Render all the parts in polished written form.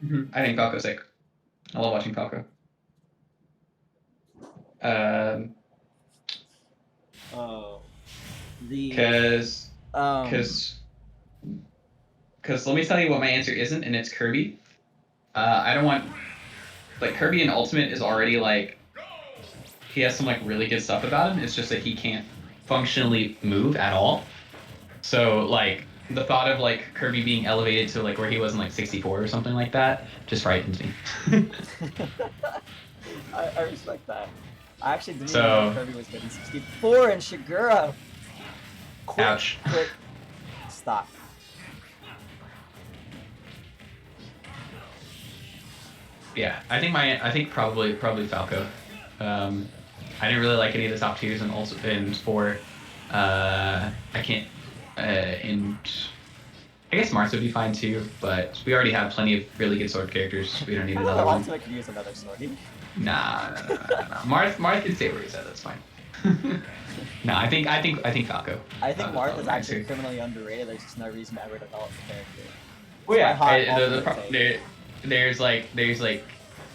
I think Falco's sick. I love watching Falco. Um, Oh, the cause, um. cause, cause let me tell you what my answer isn't, and it's Kirby. I don't want like Kirby in Ultimate is already like he has some like really good stuff about him. It's just that he can't functionally move at all. So like the thought of like Kirby being elevated to like where he was in like 64 or something like that just frightens me. I respect that. I actually didn't even know So, Kirby was good in 64 and Shigura. Quick, ouch. quick, stop. Yeah, I think probably Falco. I didn't really like any of the top tiers and also in four. I can't and I guess Marth would be fine too, but we already have plenty of really good sword characters. We don't need I thought the another one. ultimate could use another sword. Nah. Marth can stay where he's at. That's fine. No, I think Falco. I think Marth is My actually answer. criminally underrated. There's just no reason to ever develop the character. Well, It's my yeah. hot ultimate take. There's like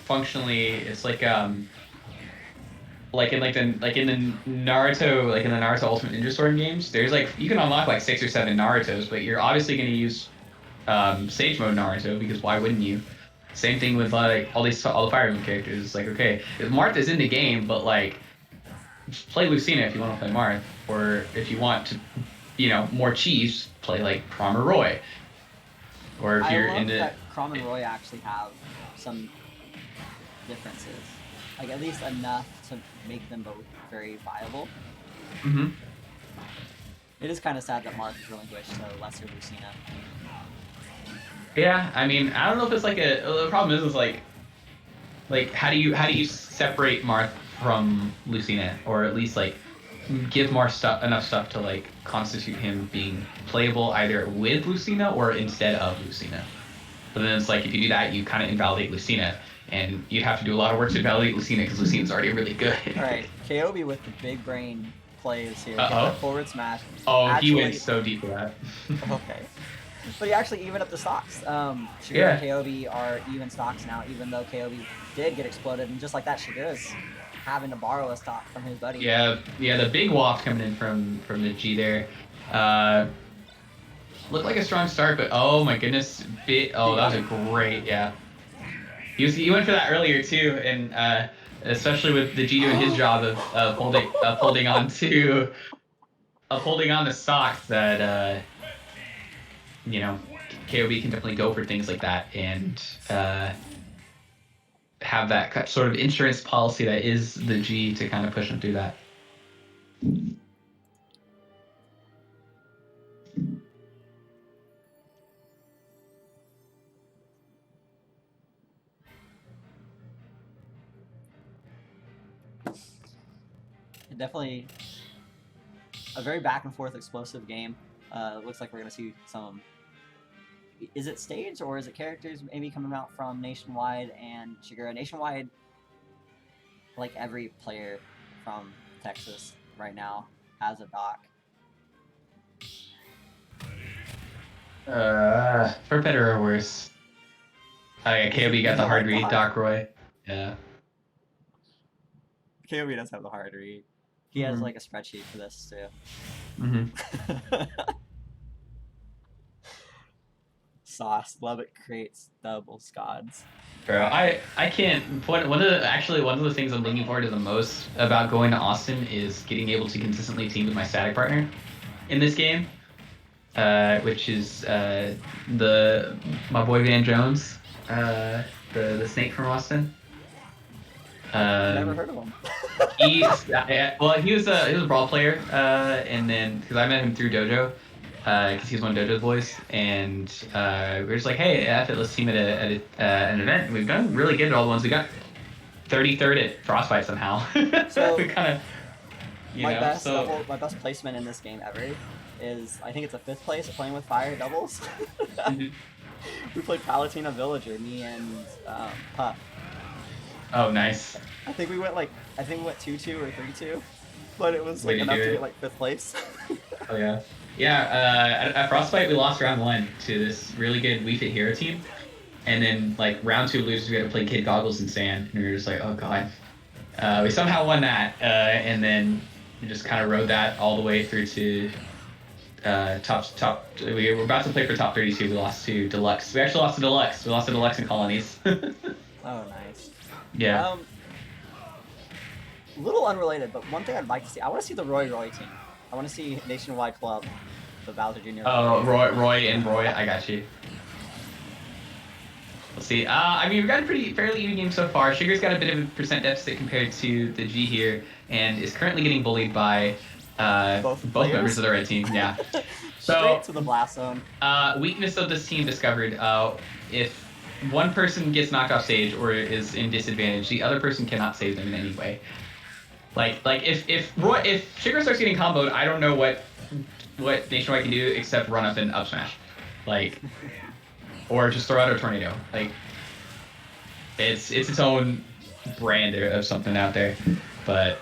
functionally it's like in the Naruto Ultimate Ninja Storm games. There's like you can unlock like 6 or 7 Narutos, but you're obviously going to use Sage Mode Naruto because why wouldn't you? Same thing with like all the Fire Emblem characters. It's like okay, if Marth is in the game, but like play Lucina if you want to play Marth, or if you want to, more cheese, play like Prom or Roy, or if I you're love into that Chrom and Roy actually have some differences. Like at least enough to make them both very viable. hmm It is kind of sad that Marth is relinquished to lesser Lucina. Yeah, I mean, I don't know if it's like the problem is like how do you separate Marth from Lucina, or at least like give more stuff enough stuff to like constitute him being playable either with Lucina or instead of Lucina. But then it's like if you do that, you kind of invalidate Lucina, and you'd have to do a lot of work to invalidate Lucina because Lucina's already really good. Alright, Kayohbee with the big brain plays here. Get the Uh-oh. forward smash. Oh, he went Actually, so deep for that. okay. But he actually evened up the stocks. Shigura and Yeah. Kayohbee are even stocks now, even though Kayohbee did get exploded. And just like that, Shigura's having to borrow a stock from his buddy. Yeah, the big waft coming in from the G there. Uh, Looked like a strong start, but oh my goodness, that was a great, yeah. He went for that earlier too, and especially with the G doing his job of holding on to holding on to stocks that you know Kob can definitely go for things like that and have that sort of insurance policy that is the G to kind of push him through that. Definitely a very back and forth explosive game. Looks like we're going to see some. Is it staged or is it characters maybe coming out from Nationwide and Shigura? Nationwide, like every player from Texas right now, has a doc. For better or worse. Oh yeah, KOB got the hard read, Doc Roy. Yeah. Kayohbee does have the hard read. He has like a spreadsheet for this too. Sauce, love it creates double scods. Bro, I can't. One of the things I'm looking forward to the most about going to Austin is getting able to consistently team with my static partner in this game, which is my boy Van Jones, the snake from Austin. Never heard of him. He was a brawl player, and then because I met him through Dojo, because he's one of Dojo's boys, and we were just like, hey, let's team at an event. And we've done really good at all the ones we got. 33rd at Frostbite somehow. So we kind of, my best placement in this game ever is I think it's a 5th place playing with fire doubles. Mhm. We played Palatina Villager, me and Puff. Oh, nice. I think we went 2-2 or 3-2, but it was Way like to enough do to it. get like 5th place. Oh yeah. Yeah, at Frostbite we lost round 1 to this really good Wii Fit Hero team. And then like round 2 losers, we had to play Kid Goggles and Sand, and we were just like, oh god. We somehow won that, and then we just kind of rode that all the way through to top. We were about to play for top 32. We lost to Deluxe. We actually lost to Deluxe. We lost to Deluxe in Colonies. Oh, nice. Yeah. A little unrelated, but one thing I'd like to see, I want to see the Roy team. I want to see Nationwide Club, the Bowser Jr. Oh, Roy, I got you. We'll see. I mean, we've got a fairly even game so far. Sugar's got a bit of a percent deficit compared to the G here, and is currently getting bullied by both members of the red team. Yeah. Straight to the blast zone. Weakness of this team discovered. If one person gets knocked off stage or is in disadvantage, the other person cannot save them in any way. Like if Sugar starts getting comboed, I don't know what Nationwide can do except run up and up smash, like, or just throw out a tornado. Like, it's its own brand of something out there, but.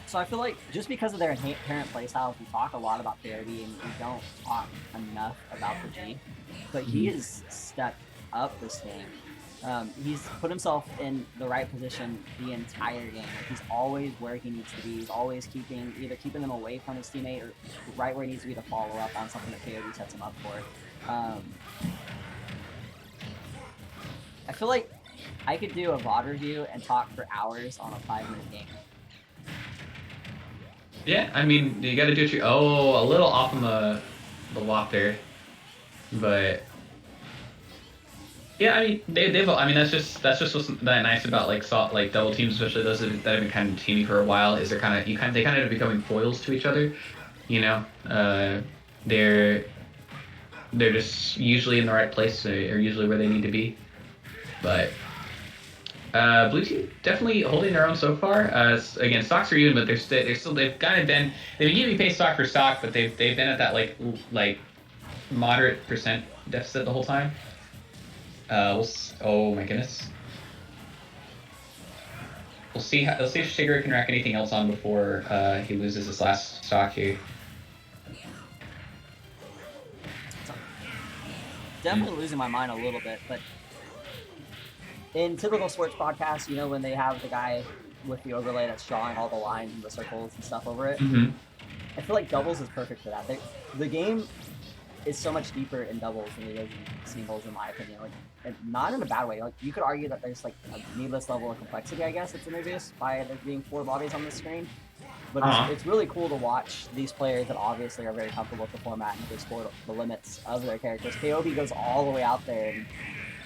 So I feel like just because of their inherent playstyles, we talk a lot about Kayohbee and we don't talk enough about the G. But he has stepped up this game. He's put himself in the right position the entire game. Like, he's always where he needs to be. He's always either keeping them away from his teammate or right where he needs to be to follow up on something that Kayohbee sets him up for. I feel like I could do a VOD review and talk for hours on a 5-minute game. Yeah, I mean, you got to do what a little off on the walk there, but yeah, I mean, they've. I mean, that's just what's that nice about like double teams, especially those that have been kind of teaming for a while. Is they kind of end up becoming foils to each other, you know. They're just usually in the right place or usually where they need to be, but. Blue team definitely holding their own so far. Again, stocks are even, but they've kind of been usually pay stock for stock, but they've been at that like moderate percent deficit the whole time. Oh my goodness. We'll see if Shigura can rack anything else on before he loses his last stock here. Definitely losing my mind a little bit, but. In typical sports podcasts, you know, when they have the guy with the overlay that's drawing all the lines and the circles and stuff over it, I feel like doubles is perfect for that. The game is so much deeper in doubles than it is in singles, in my opinion. Like, and not in a bad way. Like, you could argue that there's like a needless level of complexity, I guess, that's introduced by there being 4 bodies on the screen. But it's really cool to watch these players that obviously are very comfortable with the format and explore the limits of their characters. Kayohbee goes all the way out there and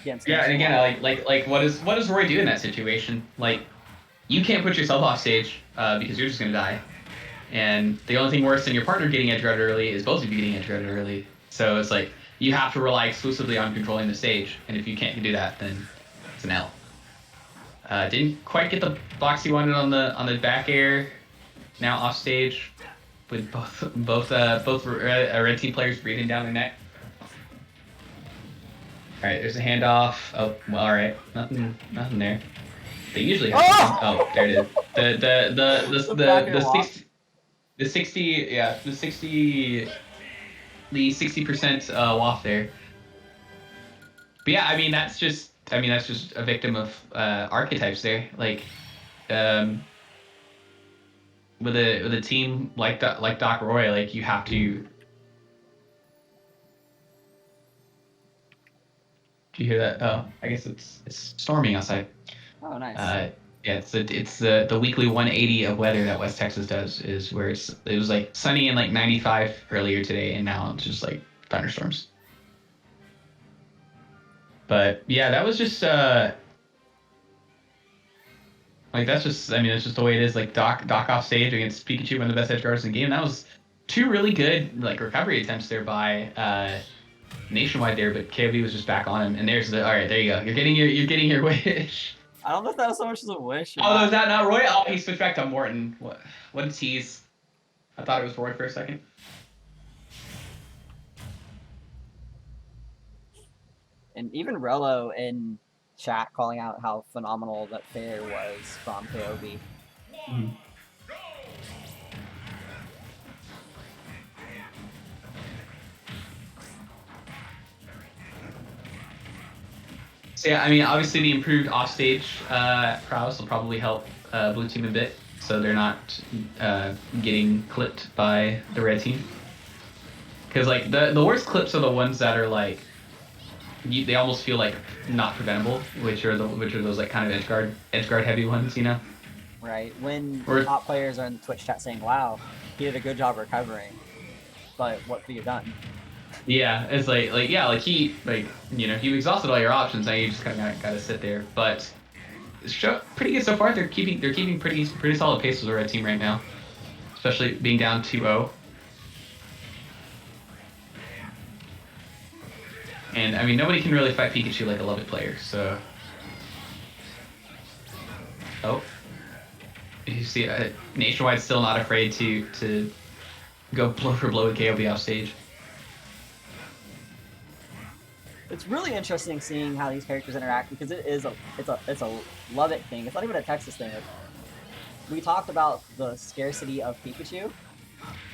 yeah, and again, like what does Roy do in that situation? Like, you can't put yourself off stage because you're just gonna die, and the only thing worse than your partner getting edge guarded early is both of you getting edge guarded early. So it's like you have to rely exclusively on controlling the stage, and if you can't do that, then it's an L. Didn't quite get the box he wanted on the back air. Now off stage with both red team players breathing down their neck. All right, there's a handoff. Oh, well, all right, nothing there. They usually have. Oh, there it is. The 60% waft there. But yeah, I mean that's just a victim of archetypes there. Like, with a team like Doc Roy, like you have to. Do you hear that? Oh, I guess it's storming outside. Oh, nice. Yeah, it's the weekly 180 of weather that West Texas does, is where it was like sunny and like 95 earlier today, and now it's just like thunderstorms. But yeah, that was just like that's just the way it is. Like Doc off stage against Pikachu, one of the best edge guards in the game. That was 2 really good like recovery attempts there by Nationwide there, but Kayohbee was just back on him, and there's the all right. There you go. You're getting your wish. I don't know if that was so much as a wish. Oh, no, is that not Roy? Oh, he switched back to Morton. What a tease. I thought it was Roy for a second. And even Rello in chat calling out how phenomenal that fair was from Kayohbee. So yeah, I mean, obviously the improved offstage prowess will probably help blue team a bit, so they're not getting clipped by the red team. Because like the worst clips are the ones that are like they almost feel like not preventable, which are those like kind of edge guard heavy ones, you know. Right. When Or top players are in the Twitch chat saying, "Wow, he did a good job recovering," but what could he have done? yeah, it's like yeah, like he like you know you exhausted all your options, now you just kind of gotta sit there. But pretty good so far. They're keeping pretty solid pace with the red team right now, especially being down 2-0. And I mean, nobody can really fight Pikachu like a Love It player, so. Oh. You see, Nationwide's still not afraid to go blow for blow with Kayohbee off stage. It's really interesting seeing how these characters interact because it's a Love It thing. It's not even a Texas thing. We talked about the scarcity of Pikachu.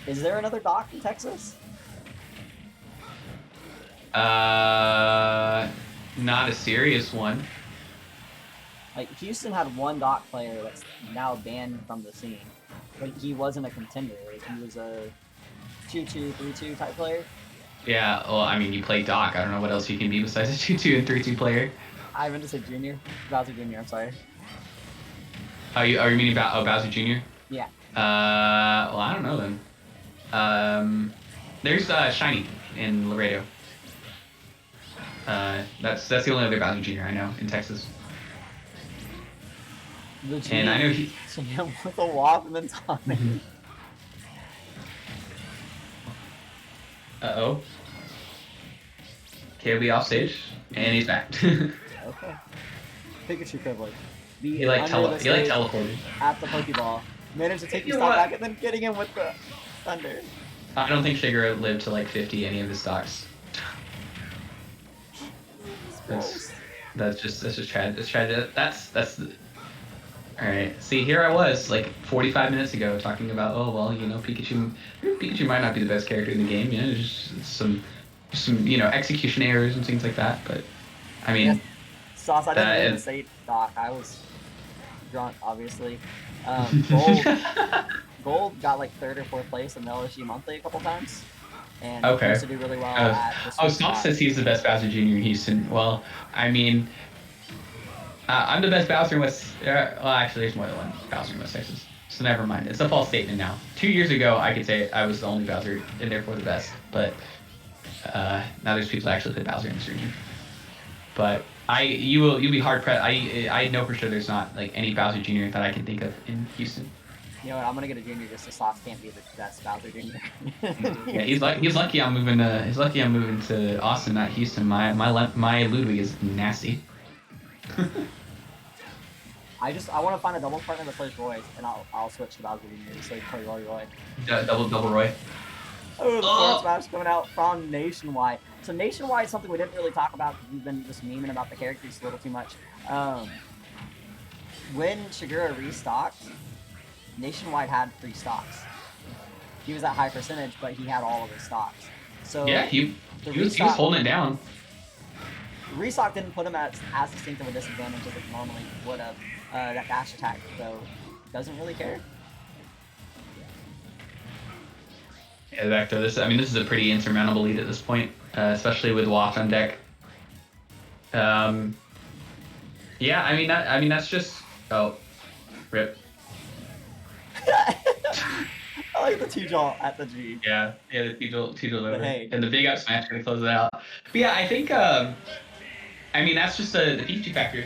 Is there another dock in Texas? Not a serious one. Like Houston had one dock player that's now banned from the scene, but he wasn't a contender. Like, he was a 2-2, 3-2 type player. Yeah, well, I mean, you play Doc. I don't know what else you can be besides a 2-2 and 3-2 player. I meant to say Junior. Bowser Junior, I'm sorry. Are you meaning about Bowser Jr.? Yeah. Well, I don't know then. There's Shiny in Laredo. That's the only other Bowser Jr. I know in Texas. And I know he. With a wop and then Tommy. Uh-oh. Kayohbee off stage, and he's back. Okay. Pikachu could like be teleported at the Pokeball, managed to take his stock back, and then getting him with the thunder. I don't think Shigura lived to like 50 any of his stocks. That's just tragic. It's tragic. That's the. All right. See, here I was like 45 minutes ago talking about, oh well, you know, Pikachu might not be the best character in the game. You know, just some you know execution errors and things like that. But I mean, yeah. Sauce. I didn't even say Doc. I was drunk, obviously. Gold got like 3rd or 4th place in the LSG monthly a couple times, and used to do really well at the Sauce says he's the best Bowser Jr. in Houston. Well, I mean. I'm the best Bowser in West. Well, actually, there's more than one Bowser in West Texas. So never mind. It's a false statement now. 2 years ago, I could say I was the only Bowser and therefore the best. But now there's people that actually play Bowser in this region. But you'll be hard pressed. I know for sure there's not like any Bowser Jr. that I can think of in Houston. You know what? I'm gonna get a junior just so Sauce can't be the best Bowser Jr. Yeah, he's lucky I'm moving to Austin, not Houston. My Ludwig is nasty. I want to find a double partner that plays Roy, and I'll switch to Bowser Jr. so you can play Roy. Double Roy. Oh, the fourth match coming out from Nationwide. So Nationwide is something we didn't really talk about because we've been just memeing about the characters a little too much. When Shigura restocked, Nationwide had 3 stocks. He was at high percentage, but he had all of his stocks. So yeah, he was holding it down. Restock didn't put him at as distinct of a disadvantage as it normally would have. That dash attack, though, doesn't really care. Yeah, Vector. This is a pretty insurmountable lead at this point, especially with Waft on deck. Yeah, that's just rip. I like the T-Jaw at the G. Yeah, the T-Jaw over. Hey. And the big up smash gonna close it out. But yeah, I think that's just the Pikachu factor.